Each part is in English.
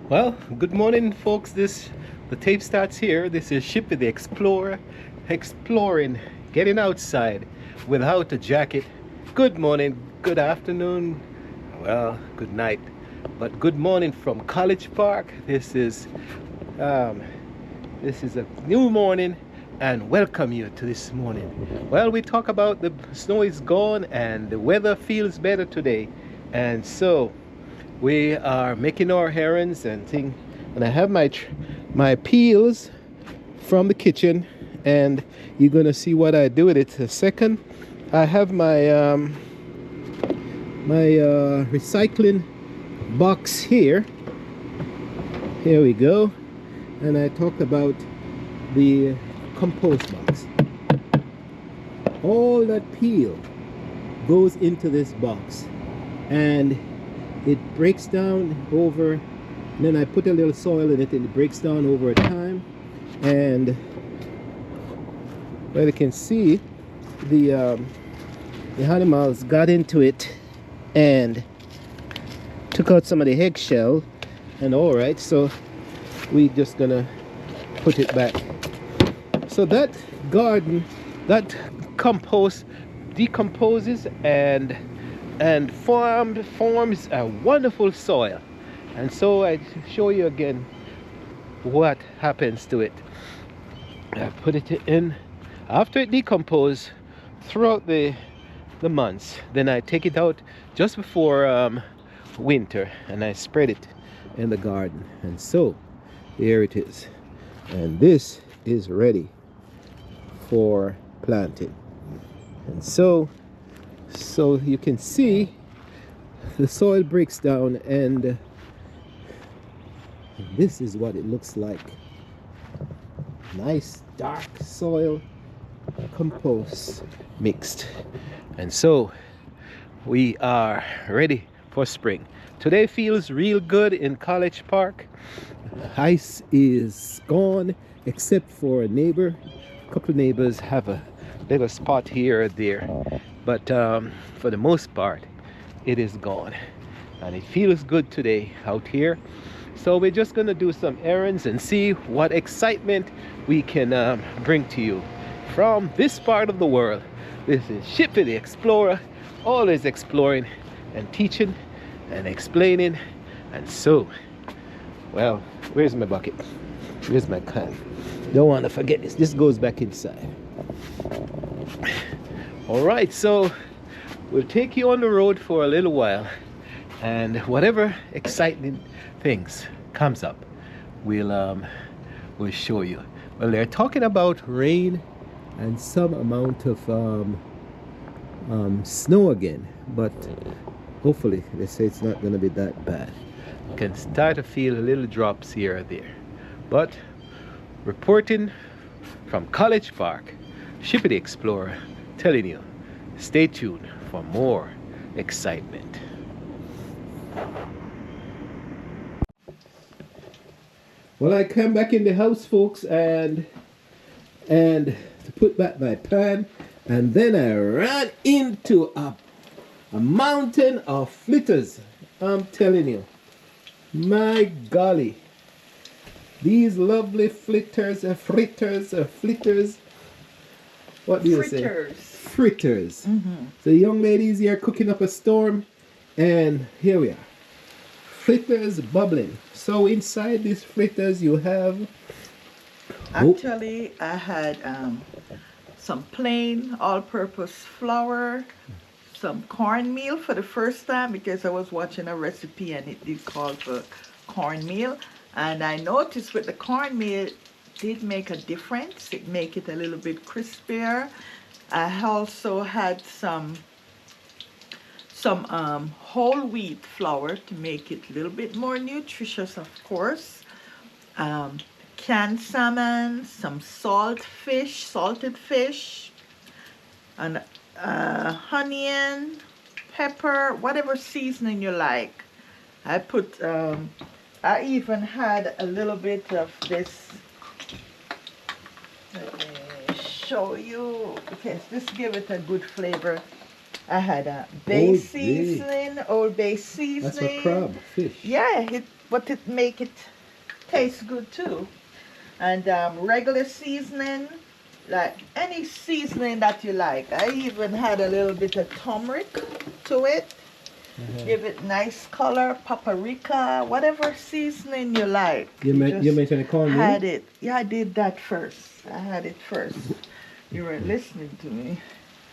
Well, good morning, folks. The tape starts here. This is Shippy the Explorer, exploring, getting outside without a jacket. Good morning, good afternoon, well, good night, but good morning from College Park. Um, this is a new morning, and welcome you to this morning. Well, we talk about the snow is gone and the weather feels better today, and so we are making our errands and thing, and I have my peels from the kitchen, and you're gonna see what I do with it. A second, I have my recycling box here. Here we go, and I talked about the compost box. All that peel goes into this box, and it breaks down over, and then I put a little soil in it, and it breaks down over time. And well, you can see the animals got into it and took out some of the eggshell, and all right, so we just gonna put it back. So that garden, that compost decomposes and forms a wonderful soil. And so I show you again what happens to it. I put it in after it decomposes throughout the months. Then I take it out just before winter, and I spread it in the garden. And so there it is, and this is ready for planting. And so you can see the soil breaks down, and this is what it looks like. Nice dark soil, compost mixed. And so we are ready for spring. Today feels real good in College Park. Ice is gone except for a neighbor. A couple of neighbors have a little spot here or there, but for the most part it is gone, and it feels good today out here. So we're just gonna do some errands and see what excitement we can bring to you from this part of the world. This is Shippy the Explorer, always exploring and teaching and explaining. And so, well, where's my bucket? Where's my can? Don't want to forget this. This goes back inside. All right, so we'll take you on the road for a little while, and whatever exciting things comes up, we'll show you. Well, they're talking about rain and some amount of snow again, but hopefully they say it's not going to be that bad. You can start to feel little drops here or there. But reporting from College Park, Shippy the Explorer telling you, stay tuned for more excitement. Well, I came back in the house, folks, and to put back my pan, and then I ran into a mountain of fritters. I'm telling you, my golly, these lovely fritters. What do you say? Fritters. So young ladies here cooking up a storm, and here we are. Fritters bubbling. So inside these fritters you have... Actually, I had some plain all-purpose flour, some cornmeal for the first time because I was watching a recipe and it did call for cornmeal. And I noticed with the cornmeal, it did make a difference. It make it a little bit crispier. I also had some whole wheat flour to make it a little bit more nutritious, of course. Canned salmon, some salted fish, and onion, pepper, whatever seasoning you like. I even had a little bit of this. Let me show you, because this give it a good flavor. I had a bay Old Bay. seasoning, Old Bay That's seasoning. for crab, fish. Yeah, but it make it taste good too. And regular seasoning, like any seasoning that you like. I even had a little bit of turmeric to it. Give it nice color, paprika, whatever seasoning you like. You mentioned the cornmeal? Had it. Yeah, I did that first. I had it first. You were listening to me.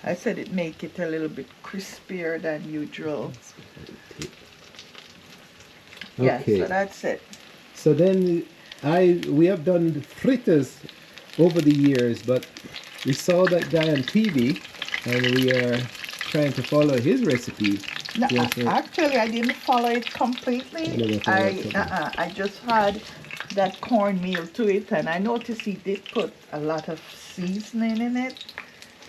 I said it make it a little bit crispier than usual. Yeah, Okay. so that's it. So then we have done fritters over the years, but we saw that guy on TV and we are trying to follow his recipe. No, actually, I didn't follow it completely. I just had that cornmeal to it, and I noticed he did put a lot of seasoning in it,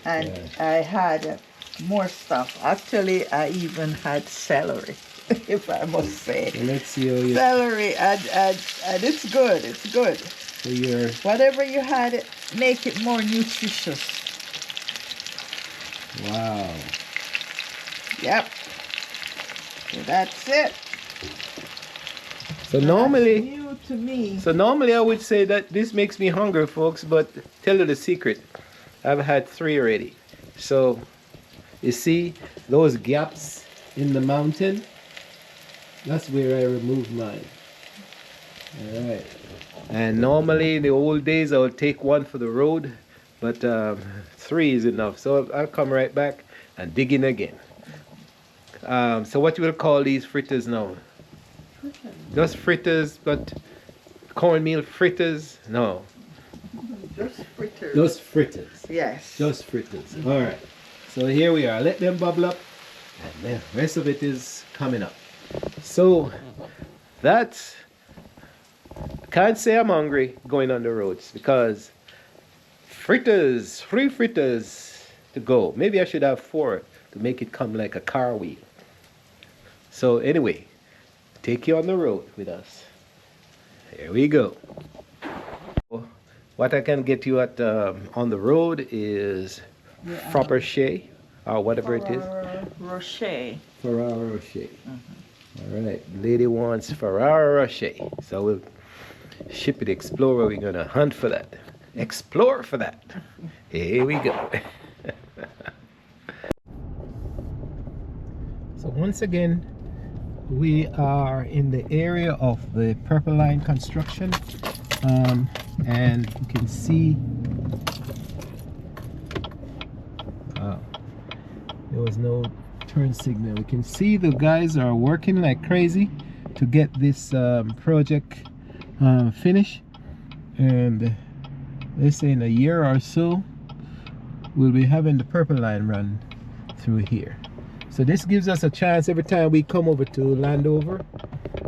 and I had more stuff. Actually, I even had celery, if I must say. So let's see how you... Celery, and it's good. It's good. So you're... Whatever you had, make it more nutritious. Wow. Yep. So that's it. So normally, new to me. So normally I would say that this makes me hungry, folks, but tell you the secret. I've had 3 already. So you see those gaps in the mountain? That's where I removed mine. All right. And normally in the old days I would take 1 for the road, but 3 is enough. So I'll come right back and dig in again. So what you will call these fritters now? Just fritters, but cornmeal fritters? No. Just fritters. Just fritters. Yes. Just fritters. All right. So here we are. Let them bubble up, and the rest of it is coming up. So that's... Can't say I'm hungry going on the roads because fritters, 3 fritters to go. Maybe I should have 4 to make it come like a car wheel. So anyway, take you on the road with us. Here we go. What I can get you at on the road is Frappache or whatever it is. Rocher. Ferrero Rocher. All right, lady wants Ferrero Rocher. So we'll ship it Explorer. We're gonna hunt for that. Explore for that. Here we go. So once again, we are in the area of the Purple Line construction, and you can see there was no turn signal. We can see the guys are working like crazy to get this project finished, and they say in a year or so we'll be having the Purple Line run through here. So this gives us a chance every time we come over to Landover,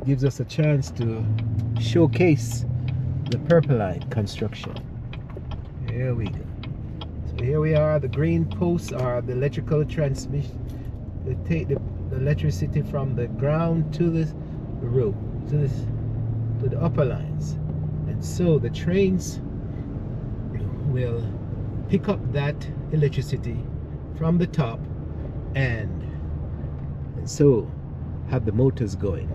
gives us a chance to showcase the Purple Line construction. Here we go. So here we are. The green posts are the electrical transmission. They take the electricity from the ground to the road, to the upper lines. And so the trains will pick up that electricity from the top and so have the motors going.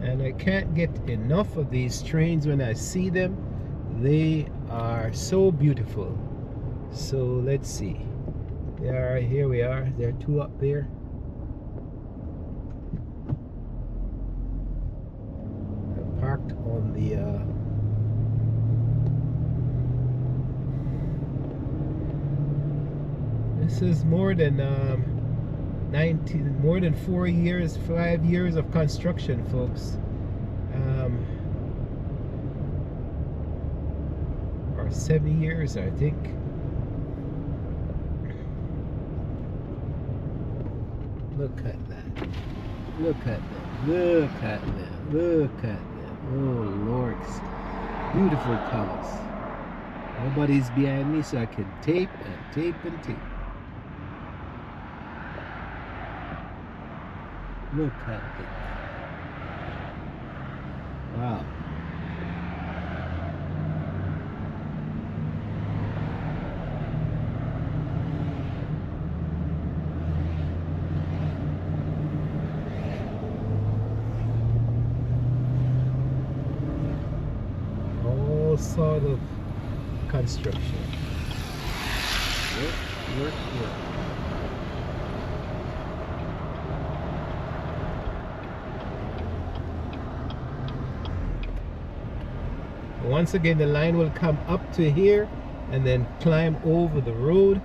And I can't get enough of these trains when I see them. They are so beautiful. So let's see. Here we are. There are 2 up there. Parked on the this is more than 4 years, 5 years of construction, folks. Or 7 years, I think. Look at that. Look at that. Look at that. Look at that. Oh, Lords. Beautiful colors. Nobody's behind me, so I can tape and tape and tape. Look at it. Wow. All sort of construction. Work. Once again, the line will come up to here and then climb over the road,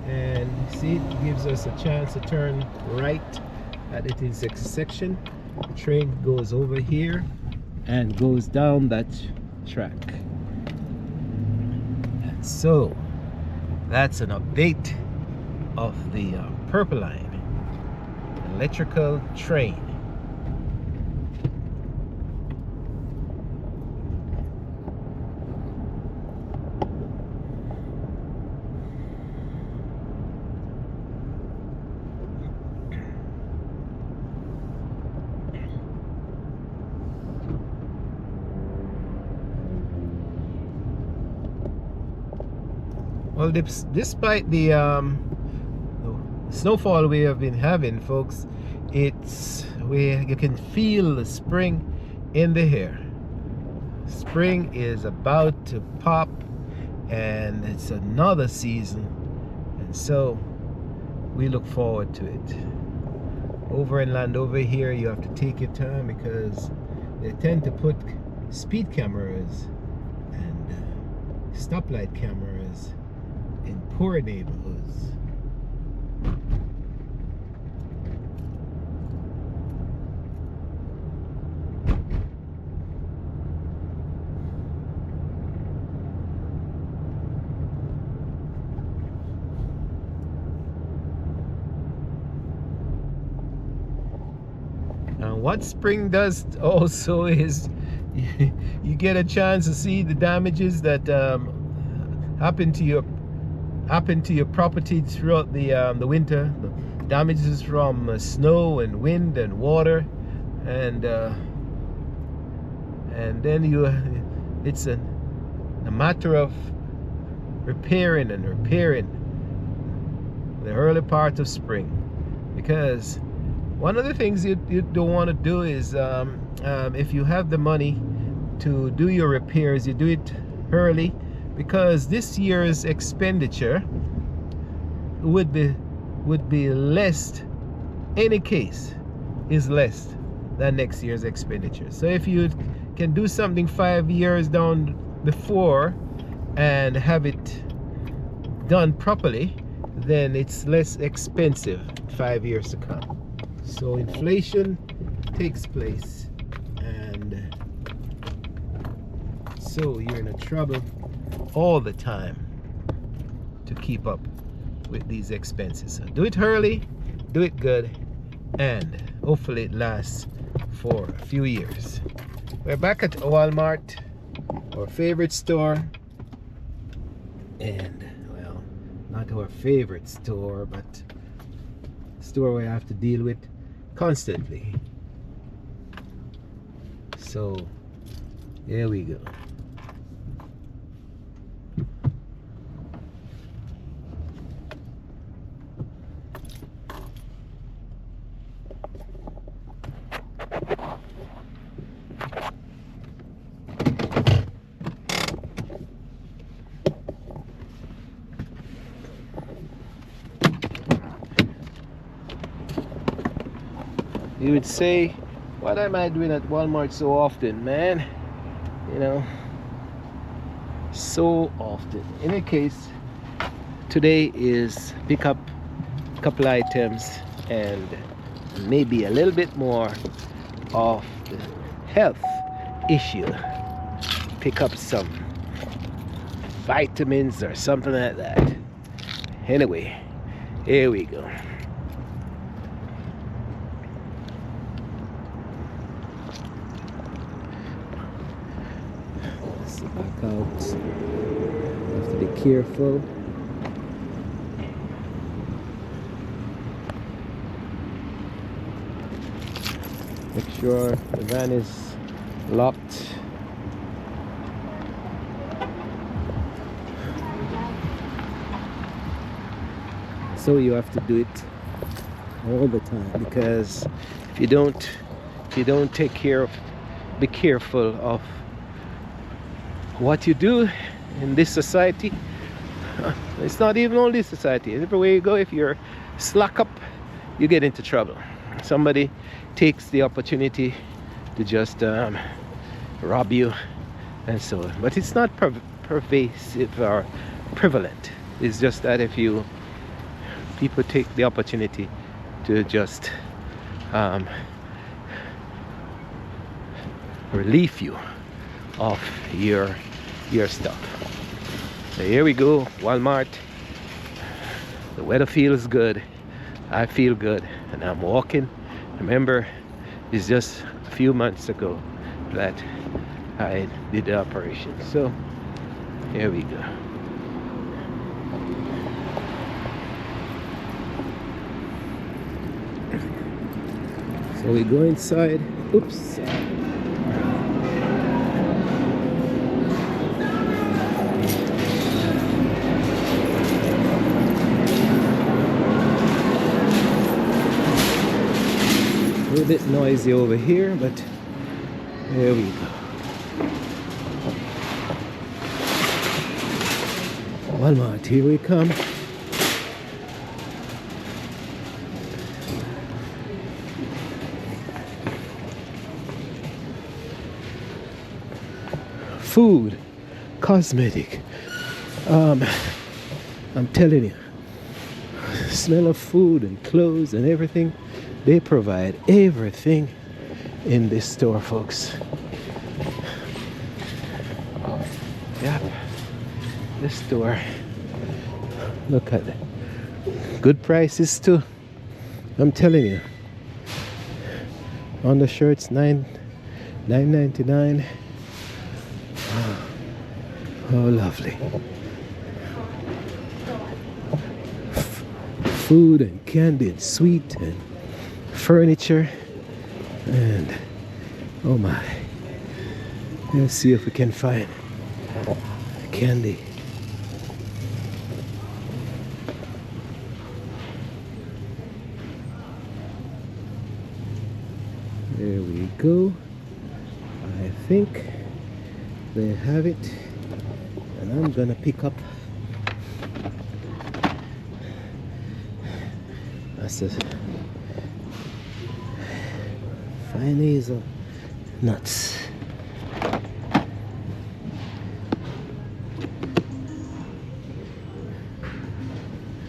and see, it gives us a chance to turn right at its intersection. The train goes over here and goes down that track. And so that's an update of the Purple Line electrical train. Well, despite the snowfall we have been having, folks, you can feel the spring in the air. Spring is about to pop, and it's another season, and so we look forward to it. Over inland, over here, you have to take your time because they tend to put speed cameras and stoplight cameras in poor neighborhoods. Now, what spring does also is you get a chance to see the damages that happen to your property throughout the winter. The damages from snow and wind and water, and then it's a matter of repairing the early part of spring, because one of the things you don't want to do is if you have the money to do your repairs, you do it early, because this year's expenditure would be less, any case is less than next year's expenditure. So if you can do something 5 years down before and have it done properly, then it's less expensive 5 years to come. So inflation takes place, and so you're in a trouble all the time to keep up with these expenses. So do it early, do it good, and hopefully it lasts for a few years. We're back at Walmart, our favorite store, and well, not our favorite store, but a store we have to deal with constantly. So here we go. You would say, what am I doing at Walmart so often, man? You know, so often. In any case, today is pick up a couple items and maybe a little bit more of the health issue. Pick up some vitamins or something like that. Anyway, here we go. Back out. Have to be careful. Make sure the van is locked. So you have to do it all the time, because if you don't take care of, be careful of what you do in this society. It's not even only society, everywhere you go, if you're slack up, you get into trouble. Somebody takes the opportunity to just rob you and so on. But it's not pervasive or prevalent. It's just that if people take the opportunity to just relieve you of your stuff. So here we go, Walmart. The weather feels good. I feel good, and I'm walking. Remember, it's just a few months ago that I did the operation. So here we go. So we go inside. Oops. A little bit noisy over here, but there we go. Walmart, here we come. Food, cosmetic. I'm telling you, smell of food and clothes and everything. They provide everything in this store, folks. Yep, this store. Look at it. Good prices too. I'm telling you. Undershirts $9.99. Oh, lovely. Food and candy and sweet and furniture and oh my. Let's see if we can find candy. There we go. I think they have it, and I'm gonna pick up that's a fine hazel nuts.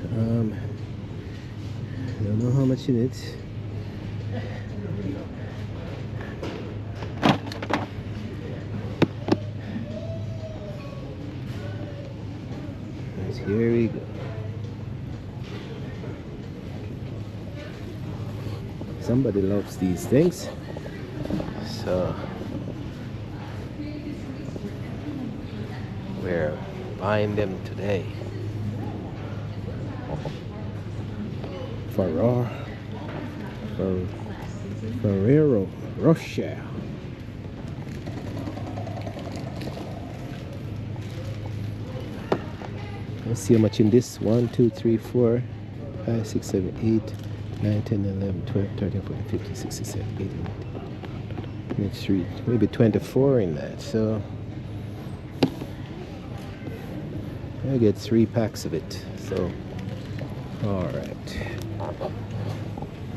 I don't know how much in it. Here we go. Somebody loves these things, so we're buying them today. Ferrero Rocher. Let's see how much in this. 1, 2, 3, 4, 5, 6, 7, 8, 9, 10, 11, 12, 13, 14, 15, 16, 17, 18, 19. Let's read. Maybe 24 in that. So I get 3 packs of it. So all right.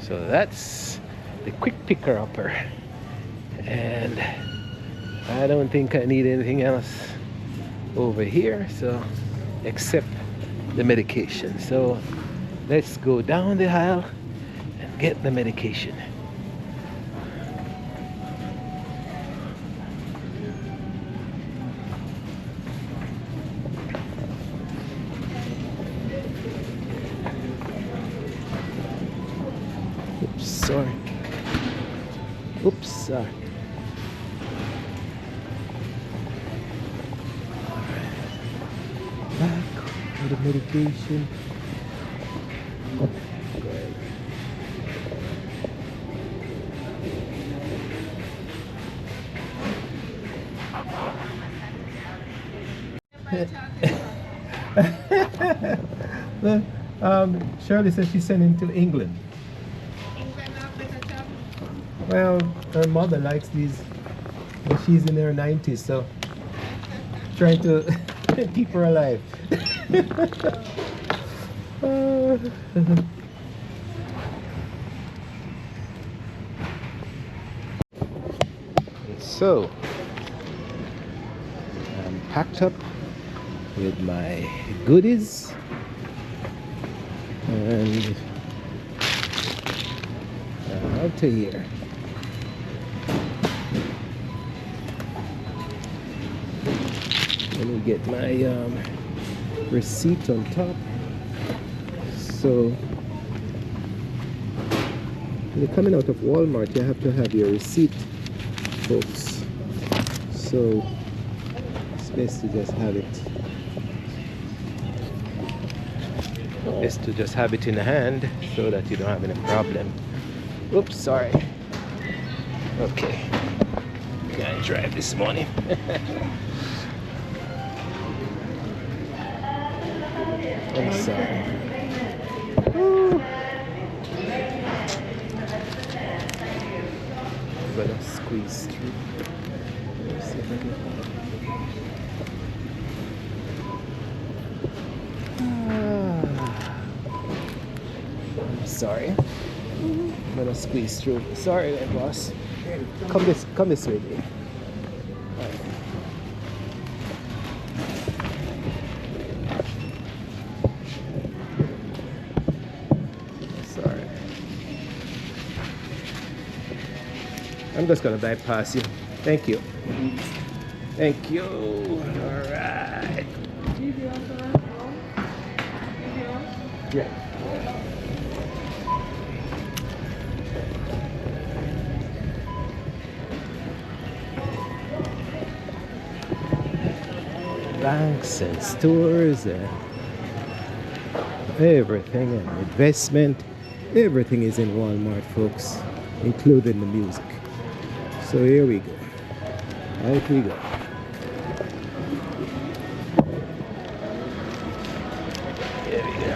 So that's the quick picker upper, and I don't think I need anything else over here, so except the medication. So let's go down the aisle and get the medication. Oops, sorry. Oops, sorry. Back with the medication. Oh, Shirley said she's sending to England. Well, her mother likes these, but she's in her 90s, so trying to keep her alive. So, I'm packed up with my goodies and out to here. Let me get my receipt on top. So when you're coming out of Walmart, you have to have your receipt, folks. So it's best to just have it. Best to just have it in the hand so that you don't have any problem. Oops, sorry. Okay. Can't drive this morning. I'm sorry. Ooh. Better squeeze through. Let's see if I can. I'm sorry. Better squeeze through. Sorry, there, boss. Come this way, dear. I'm just gonna bypass you. Thank you. Thank you. All right. Yeah. Banks and stores and everything and investment. Everything is in Walmart, folks, including the music. So here we go. Out we go. Here we go.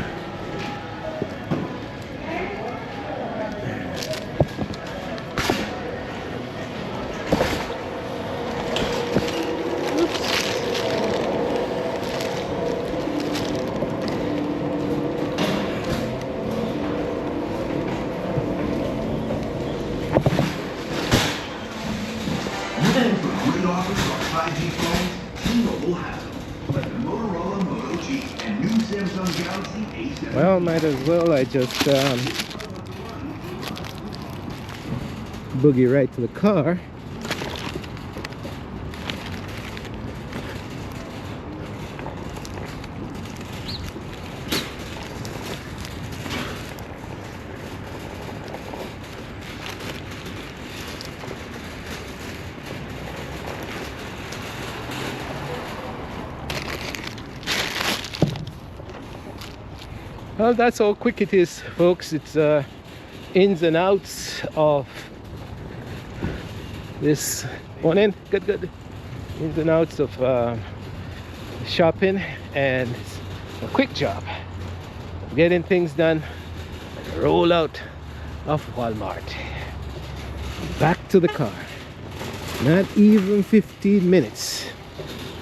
Well, might as well I just boogie right to the car. Well, that's how quick it is, folks. It's ins and outs of this morning. Good. Ins and outs of shopping, and it's a quick job. Getting things done. Roll out of Walmart. Back to the car. Not even 15 minutes.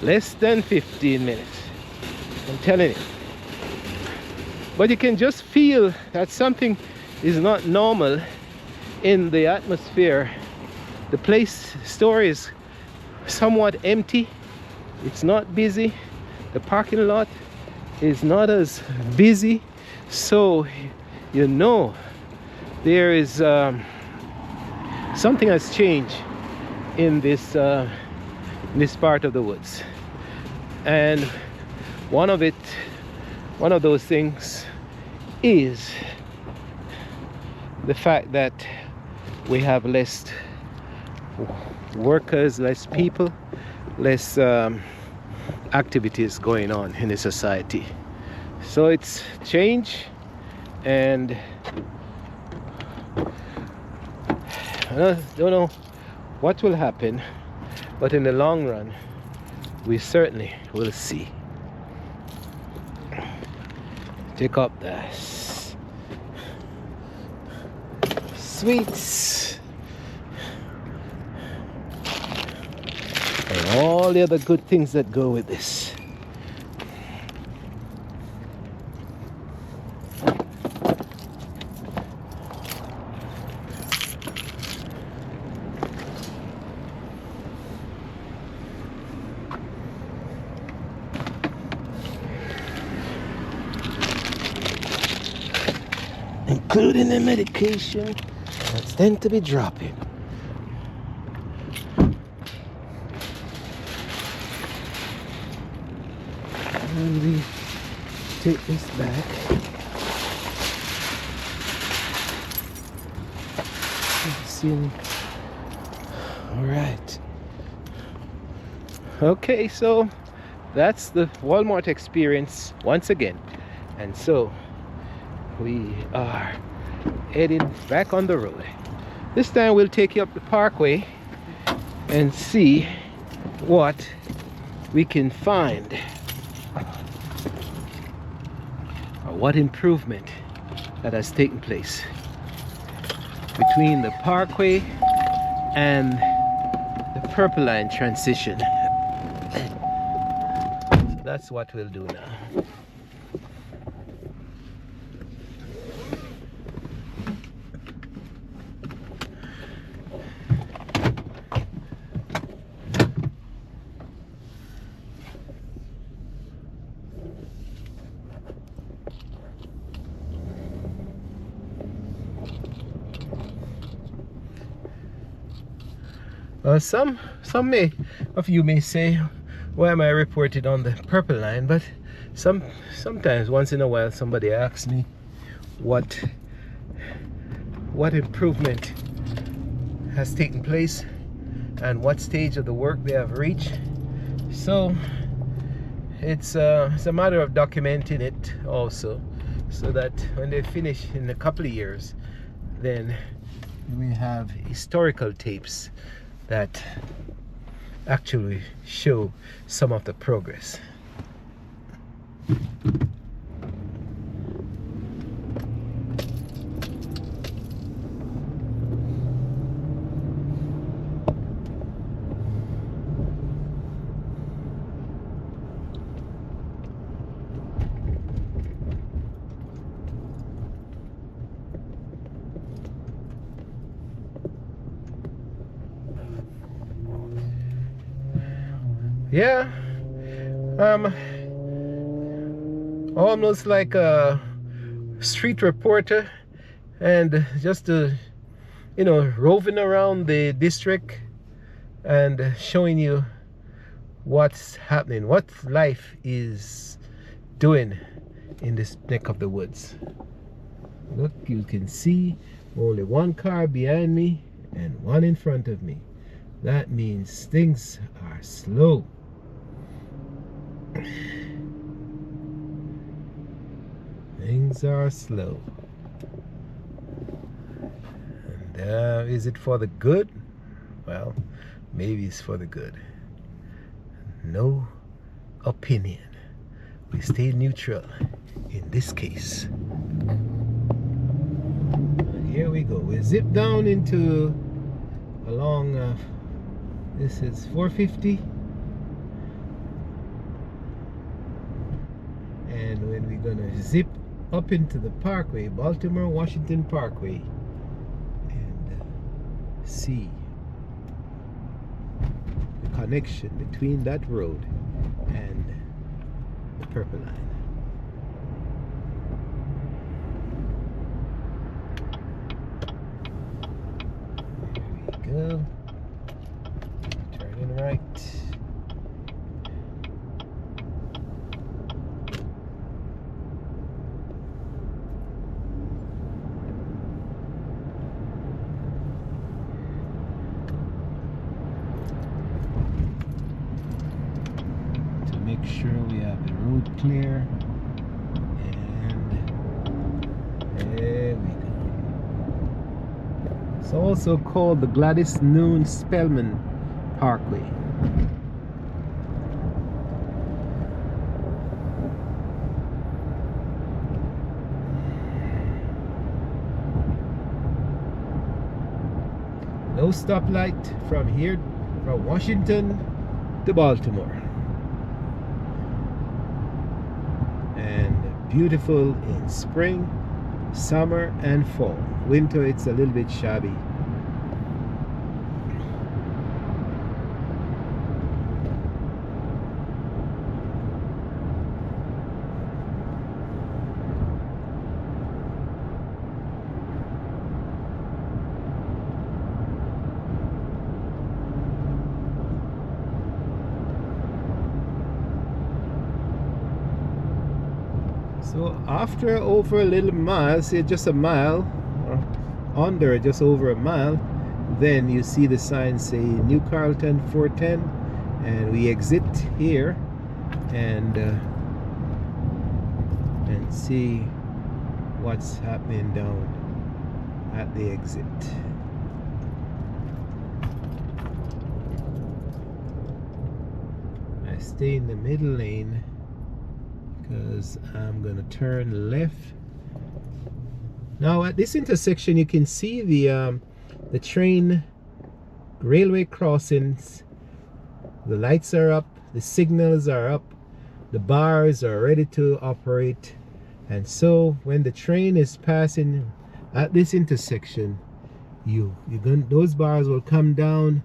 Less than 15 minutes. I'm telling you. But you can just feel that something is not normal in the atmosphere. The store is somewhat empty. It's not busy. The parking lot is not as busy. So, you know, there is something has changed in this part of the woods. And one of those things is the fact that we have less workers, less people, less activities going on in the society. So it's change, and I don't know what will happen, but in the long run we certainly will see. Take up the sweets and all the other good things that go with this. Including the medication that's then to be dropping. And we take this back. All right. Okay, so that's the Walmart experience once again. And so we are heading back on the road. This time we'll take you up the parkway and see what we can find, or what improvement that has taken place between the parkway and the Purple Line transition. So that's what we'll do now. Some of you may say, why am I reported on the Purple Line? But sometimes once in a while somebody asks me what improvement has taken place and what stage of the work they have reached. So it's a matter of documenting it also, so that when they finish in a couple of years, then we have historical tapes that actually show some of the progress. Yeah, almost like a street reporter, and just roving around the district and showing you what's happening, what life is doing in this neck of the woods. Look, you can see only one car behind me and one in front of me. That means things are slow. Things are slow. And is it for the good? Well, maybe it's for the good. No opinion. We stay neutral in this case. Here we go. We zip down into along this is 450, and when we're gonna zip up into the parkway, Baltimore Washington Parkway, and see the connection between that road and the Purple Line. There we go. Turning right. To make sure we have the road clear. And there we go. It's also called the Gladys Noon Spellman Parkway. no stoplight from here, from Washington to Baltimore. And beautiful in spring, summer and fall. Winter it's a little bit shabby. So after over a little mile, say just a mile, or under just over a mile, then you see the sign say New Carlton 410, and we exit here and see what's happening down at the exit. I stay in the middle lane because I'm gonna turn left. Now at this intersection you can see the train railway crossings. The lights are up, the signals are up, the bars are ready to operate, and so when the train is passing at this intersection, those bars will come down,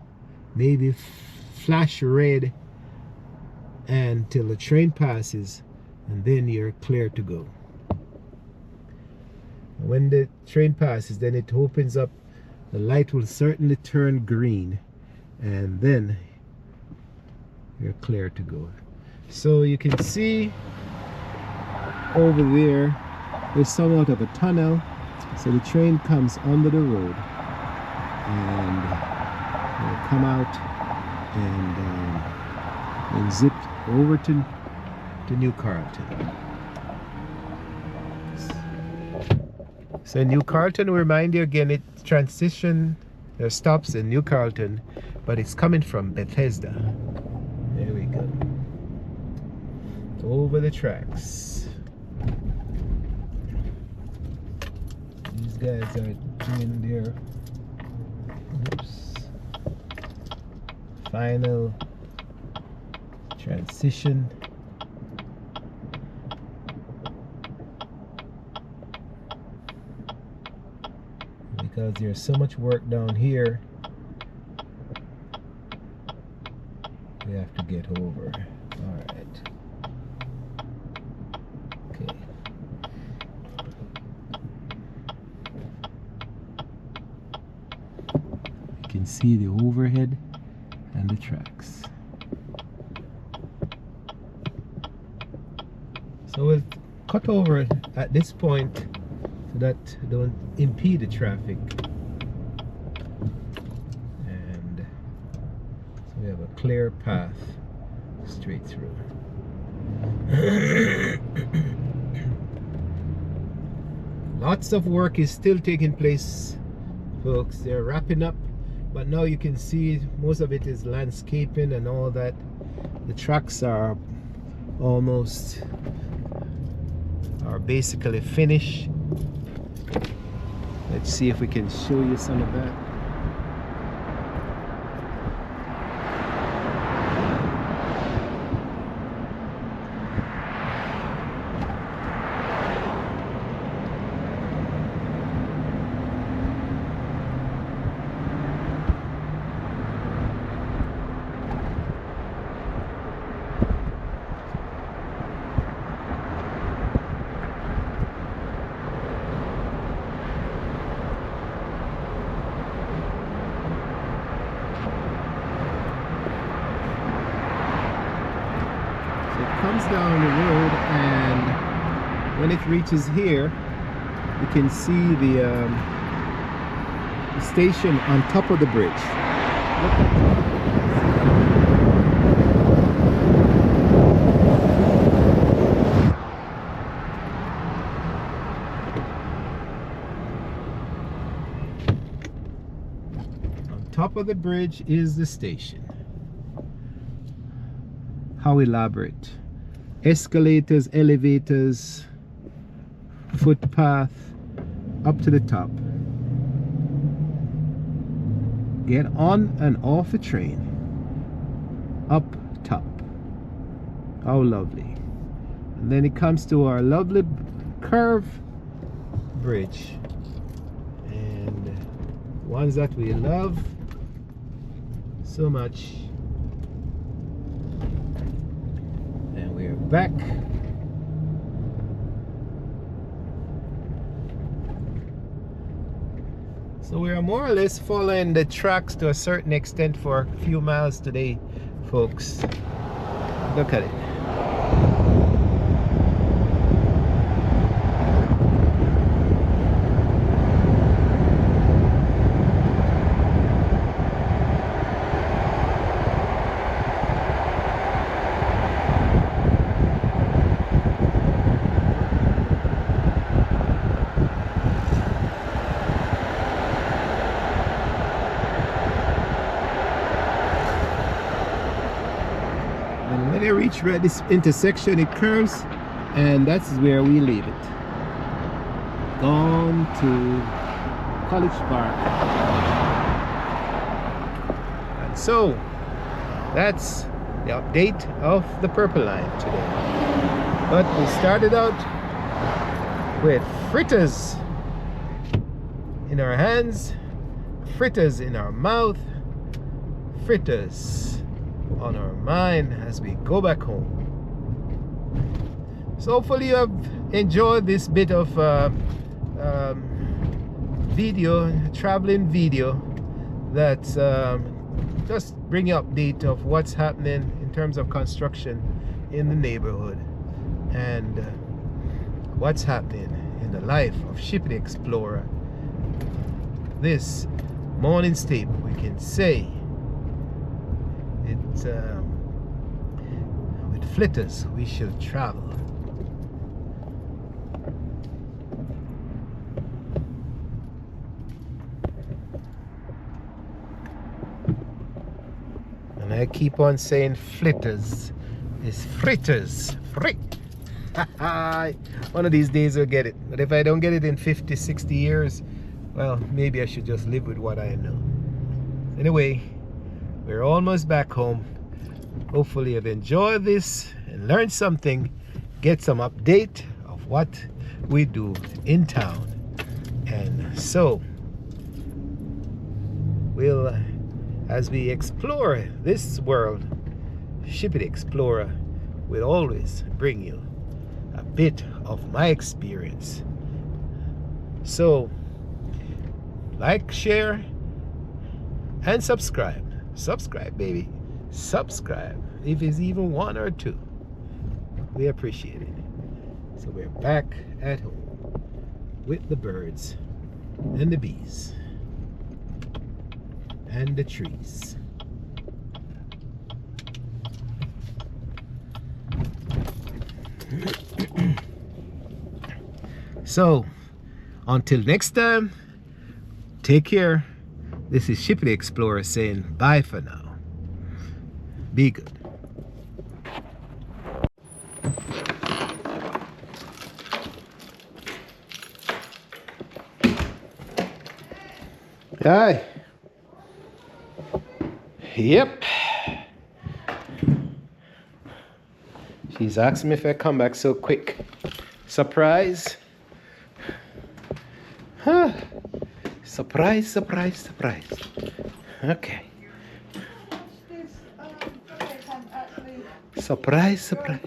maybe flash red until the train passes, and then you're clear to go. When the train passes, then it opens up, the light will certainly turn green, and then you're clear to go. So you can see over there's somewhat of a tunnel, so the train comes under the road and will come out and zip over to New Carlton. So New Carlton, we remind you again, it stops in New Carlton, but it's coming from Bethesda. There we go. Over the tracks. These guys are doing their final transition. Because there's so much work down here, we have to get over. All right. Okay. You can see the overhead and the tracks. So we'll cut over at this point so that don't impede the traffic, and so we have a clear path straight through. Lots of work is still taking place, folks. They're wrapping up, but now you can see most of it is landscaping and all that. The tracks are basically finished. Let's see if we can show you some of that. Comes down the road, and when it reaches here, you can see the station on top of the bridge. On top of the bridge is the station. How elaborate. Escalators, elevators, footpath up to the top. get on and off the train. Up top. How lovely. And then it comes to our lovely curve bridge. And ones that we love so much. And we're back. So we are more or less following the tracks to a certain extent for a few miles today, folks. Look at it. And when you reach this intersection, it curves, and that's where we leave it. Gone to College Park. And so that's the update of the Purple Line today. But we started out with fritters in our hands, fritters in our mouth, fritters on our mind as we go back home. So hopefully you have enjoyed this bit of traveling video that's just bring you update of what's happening in terms of construction in the neighborhood and what's happening in the life of Shipping Explorer. This morning's tape, we can say it's with fritters we shall travel. And I keep on saying fritters. It's fritters. Frick. One of these days I'll get it. But if I don't get it in 50, 60 years, well, maybe I should just live with what I know. Anyway, we're almost back home. Hopefully you've enjoyed this and learned something. Get some update of what we do in town. And so, we'll, as we explore this world, Shipping Explorer will always bring you a bit of my experience. So, like, share, and subscribe. Subscribe, baby. Subscribe. If it's even one or two, we appreciate it. So we're back at home with the birds and the bees and the trees. So until next time, take care. This is Shipping Explorer saying bye for now. Be good. Hi. Yep. She's asking me if I come back so quick. Surprise. Huh. Surprise, surprise, surprise. Okay. Surprise, surprise.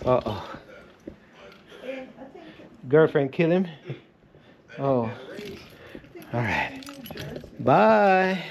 Uh-oh. Girlfriend kill him? Oh. All right. Bye.